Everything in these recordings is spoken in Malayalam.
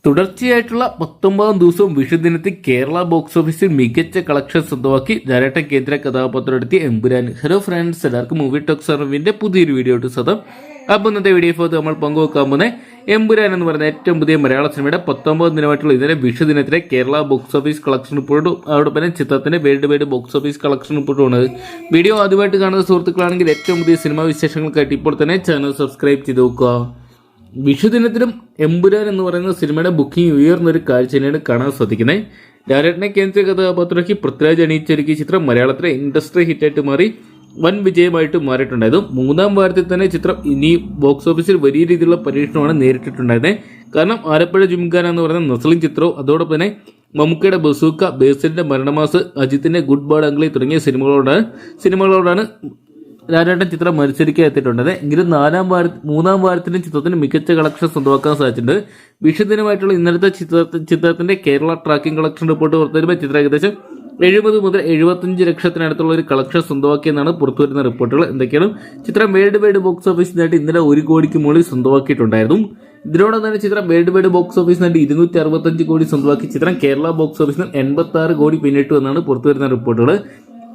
തുടർച്ചയായിട്ടുള്ള 19 ദിവസവും വിഷുദിനത്തിൽ കേരള ബോക്സ് ഓഫീസിൽ മികച്ച കളക്ഷൻ സ്വന്തമാക്കി ധാരാളം കേന്ദ്ര കഥാപാത്രമെടുത്തി എമ്പുരാൻ. ഹലോ ഫ്രണ്ട്സ്, എല്ലാവർക്കും മൂവി ടോക്സ് അറിവിന്റെ പുതിയൊരു വീഡിയോ സ്വന്തം. അപ്പോൾ ഇന്നത്തെ വീഡിയോ നമ്മൾ പങ്കുവെക്കാൻ പോകുന്നത് എമ്പുരാൻ എന്ന് പറയുന്ന ഏറ്റവും പുതിയ മലയാള സിനിമയുടെ 19 ദിനമായിട്ടുള്ള ഇന്നലെ വിഷുദിനത്തിലെ കേരള ബോക്സ് ഓഫീസ് കളക്ഷൻ റിപ്പോർട്ടും അതോടൊപ്പം തന്നെ ചിത്രത്തിന്റെ world wide box office collection റിപ്പോർട്ടുമാണ്. വീഡിയോ ആദ്യമായിട്ട് കാണുന്ന സുഹൃത്തുക്കളാണെങ്കിൽ ഏറ്റവും പുതിയ സിനിമാ വിശേഷങ്ങൾക്കായിട്ട് ഇപ്പോൾ തന്നെ ചാനൽ സബ്സ്ക്രൈബ് ചെയ്ത് നോക്കുക. വിഷുദിനത്തിലും എമ്പുരാൻ എന്ന് പറയുന്ന സിനിമയുടെ ബുക്കിംഗ് ഉയർന്നൊരു കാഴ്ച തന്നെയാണ് കാണാൻ സാധിക്കുന്നത്. ലാലേട്ടനെ കേന്ദ്ര കഥാപാത്രമാക്കി പൃഥ്വിരാജ് അണിയിച്ചൊരുക്കിയ ചിത്രം മലയാളത്തിലെ ഇൻഡസ്ട്രി ഹിറ്റായിട്ട് മാറി വൻ വിജയമായിട്ട് മാറിയിട്ടുണ്ടായിരുന്നു. മൂന്നാം വാരത്തിൽ തന്നെ ചിത്രം ഇനി ബോക്സ് ഓഫീസിൽ വലിയ രീതിയിലുള്ള പരീക്ഷണമാണ് നേരിട്ടിട്ടുണ്ടായിരുന്നത്. കാരണം ആലപ്പുഴ ജിംഖാന എന്ന് പറയുന്ന നസ്ലിൻ ചിത്രവും അതോടൊപ്പം തന്നെ മമ്മൂക്കയുടെ ബസൂക്ക, ബേസിലിന്റെ മരണമാസ്, അജിത്തിന്റെ ഗുഡ് ബാഡ് അംഗ്ലി തുടങ്ങിയ സിനിമകളോടാണ് ലാലേട്ടൻ ചിത്രം മത്സരിക്കാൻ എത്തിയിട്ടുള്ളത്. എങ്കിലും മൂന്നാം വാരത്തിലും ചിത്രത്തിന് മികച്ച കളക്ഷൻ സ്വന്തമാക്കാൻ സാധിച്ചിട്ടുണ്ട്. വിഷുദിനമായിട്ടുള്ള ഇന്നലത്തെ ചിത്രത്തിന്റെ കേരള ട്രാക്കിംഗ് കളക്ഷൻ റിപ്പോർട്ട് പുറത്തുവരുമ്പോൾ ചിത്രം ഏകദേശം 70 മുതൽ 75 ലക്ഷത്തിനടുത്തുള്ള ഒരു കളക്ഷൻ സ്വന്തമാക്കിയെന്നാണ് പുറത്തുവരുന്ന റിപ്പോർട്ടുകൾ. എന്തൊക്കെയാണ് ചിത്രം വേൾഡ് വൈഡ് ബോക്സ് ഓഫീസിനായിട്ട് ഇന്നലെ 1 കോടിക്ക് മുകളിൽ സ്വന്തമാക്കിയിട്ടുണ്ടായിരുന്നു. ഇതിനോടൊപ്പം തന്നെ ചിത്രം വേൾഡ് വൈഡ് ബോക്സ് ഓഫീസിനായിട്ട് 265 കോടി സ്വന്തമാക്കി ചിത്രം കേരള ബോക്സ് ഓഫീസിന് 86 കോടി പിന്നിട്ടു എന്നാണ് പുറത്തുവരുന്ന റിപ്പോർട്ടുകൾ.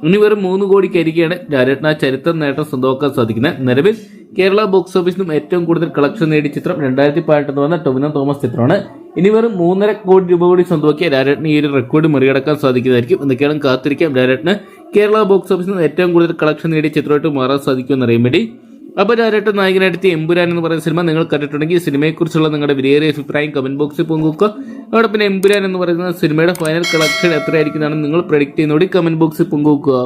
ഇനി വെറും 3 കോടിക്കരികെയാണ് ലാലേട്ടൻ ആ ചരിത്ര നേട്ടം സ്വന്തമാക്കാൻ സാധിക്കുന്നത്. നിലവിൽ കേരള ബോക്സ് ഓഫീസിനും ഏറ്റവും കൂടുതൽ കളക്ഷൻ നേടിയ ചിത്രം 2018 വന്ന ടൊവിനോ തോമസ് ചിത്രമാണ്. ഇനി വെറും 3.5 കോടി രൂപ കൂടി സ്വന്തമാക്കിയ ലാലേട്ടന് ഈ ഒരു റെക്കോർഡ് മറികടക്കാൻ സാധിക്കുന്നതായിരിക്കും. എന്തൊക്കെയാണ് കാത്തിരിക്കാം. ലാലേട്ടന് കേരള ബോക്സ് ഓഫീസിൽ ഏറ്റവും കൂടുതൽ കളക്ഷൻ നേടിയ ചിത്രമായിട്ട് മാറാൻ സാധിക്കുമെന്ന് അറിയാൻ വേണ്ടി. അപ്പോൾ ലാലേട്ടൻ നായകനായിട്ട് എമ്പുരാൻ എന്ന് പറയുന്ന സിനിമ നിങ്ങൾ കണ്ടിട്ടുണ്ടെങ്കിൽ സിനിമയെക്കുറിച്ചുള്ള നിങ്ങളുടെ വിലയേറിയ അഭിപ്രായം കമന്റ് ബോക്സിൽ പങ്കുവെക്കുക. അതോടൊപ്പം എമ്പുരാൻ എന്ന് പറയുന്ന സിനിമയുടെ ഫൈനൽ കളക്ഷൻ എത്രയായിരിക്കുന്നതാണ് നിങ്ങൾ പ്രെഡിക്റ്റ് ചെയ്യുന്നതോടെ കമന്റ് ബോക്സിൽ പങ്കുവെക്കുക.